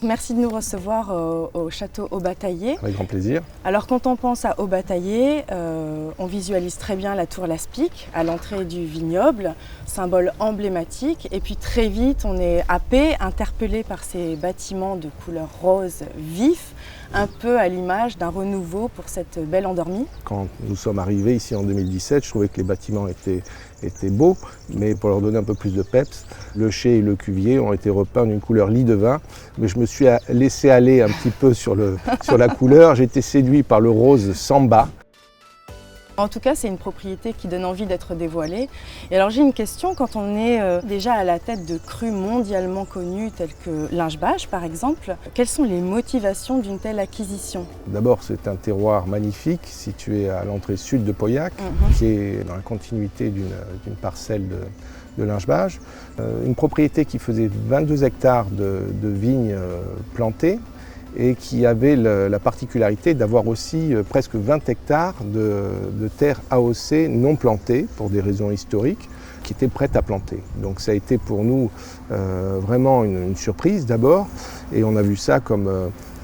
Merci de nous recevoir au château Haut-Bataillé. Avec grand plaisir. Alors quand on pense à Haut-Bataillé, on visualise très bien la tour Laspic à l'entrée du vignoble, symbole emblématique. Et puis très vite, on est happé, interpellé par ces bâtiments de couleur rose vif, un peu à l'image d'un renouveau pour cette belle endormie. Quand nous sommes arrivés ici en 2017, je trouvais que les bâtiments étaient beaux, mais pour leur donner un peu plus de peps, le chai et le cuvier ont été repeints d'une couleur lit de vin. Mais je me suis laissé aller un petit peu sur la couleur. J'ai été séduit par le rose samba. En tout cas, c'est une propriété qui donne envie d'être dévoilée. Et alors j'ai une question, quand on est déjà à la tête de crus mondialement connus tels que l'Inchbach par exemple, quelles sont les motivations d'une telle acquisition? D'abord, c'est un terroir magnifique situé à l'entrée sud de Pauillac, qui est dans la continuité d'une parcelle de l'Inchbach. Une propriété qui faisait 22 hectares de vignes plantées, et qui avait la particularité d'avoir aussi presque 20 hectares de terres AOC non plantées pour des raisons historiques, qui étaient prêtes à planter. Donc ça a été pour nous vraiment une surprise d'abord, et on a vu ça comme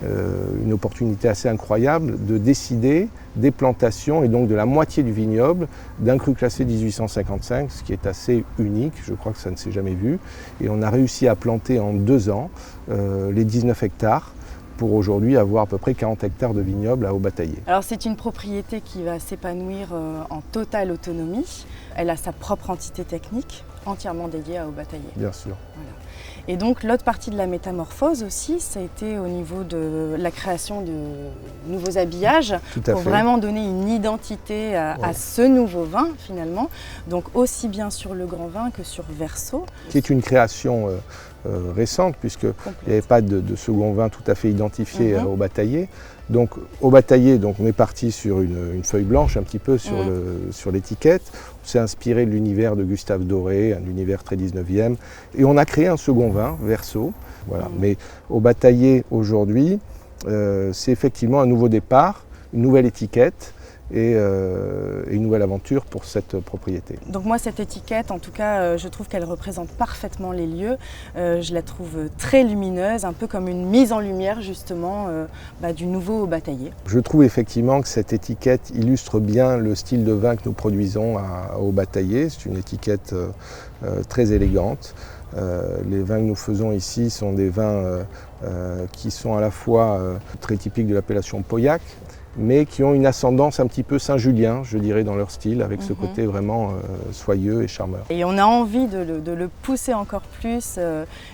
une opportunité assez incroyable de décider des plantations et donc de la moitié du vignoble d'un cru classé 1855, ce qui est assez unique, je crois que ça ne s'est jamais vu. Et on a réussi à planter en 2 ans les 19 hectares, pour aujourd'hui avoir à peu près 40 hectares de vignoble à Haut-Bataillé. Alors c'est une propriété qui va s'épanouir en totale autonomie. Elle a sa propre entité technique, entièrement dédiée à Haut-Bataillé. Bien sûr. Voilà. Et donc l'autre partie de la métamorphose aussi, ça a été au niveau de la création de nouveaux habillages pour vraiment donner une identité à ce nouveau vin finalement. Donc aussi bien sur le grand vin que sur Verso. Qui est une création récente, puisqu'il n'y avait pas de second vin tout à fait identifié au Bataillé. Donc au Bataillé, on est parti sur une feuille blanche un petit peu sur l'étiquette. On s'est inspiré de l'univers de Gustave Doré, un univers très 19e, et on a créé un second vin, Verso. Voilà. Mais au Bataillé aujourd'hui, c'est effectivement un nouveau départ, une nouvelle étiquette, et une nouvelle aventure pour cette propriété. Donc moi cette étiquette, en tout cas, je trouve qu'elle représente parfaitement les lieux. Je la trouve très lumineuse, un peu comme une mise en lumière justement du nouveau Haut-Bataillé. Je trouve effectivement que cette étiquette illustre bien le style de vin que nous produisons à Haut-Bataillé. C'est une étiquette très élégante. Les vins que nous faisons ici sont des vins qui sont à la fois très typiques de l'appellation Pauillac, mais qui ont une ascendance un petit peu Saint-Julien, je dirais, dans leur style, avec ce côté vraiment soyeux et charmeur. Et on a envie de le pousser encore plus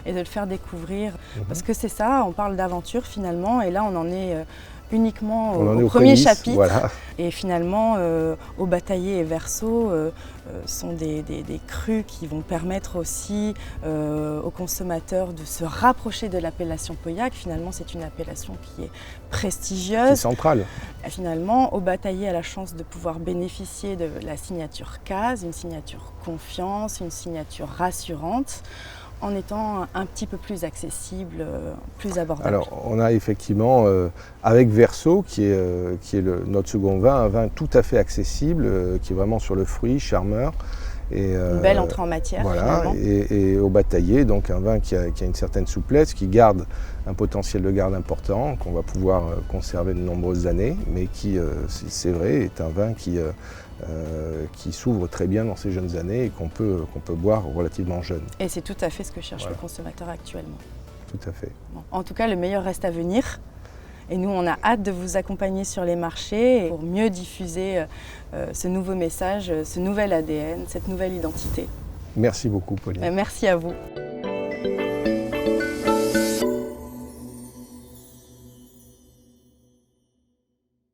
et de le faire découvrir, parce que c'est ça, on parle d'aventure finalement, et là on en est uniquement au premier chapitre. Voilà. Et finalement, Haut-Bataillé et Verso sont des crus qui vont permettre aussi aux consommateurs de se rapprocher de l'appellation Pauillac. Finalement, c'est une appellation qui est prestigieuse. C'est central. Et finalement, Haut-Bataillé a la chance de pouvoir bénéficier de la signature CASE, une signature confiance, une signature rassurante, en étant un petit peu plus accessible, plus abordable. Alors on a effectivement, avec Verso, qui est notre second vin, un vin tout à fait accessible, qui est vraiment sur le fruit, charmeur. Et, une belle entrée en matière. Voilà, et au Bataillé, donc un vin qui a une certaine souplesse, qui garde un potentiel de garde important, qu'on va pouvoir conserver de nombreuses années, mais qui, c'est vrai, est un vin qui s'ouvre très bien dans ses jeunes années et qu'on peut boire relativement jeune. Et c'est tout à fait ce que cherche le consommateur actuellement. Tout à fait. Bon, en tout cas, le meilleur reste à venir. Et nous, on a hâte de vous accompagner sur les marchés pour mieux diffuser ce nouveau message, ce nouvel ADN, cette nouvelle identité. Merci beaucoup, Pauline. Merci à vous.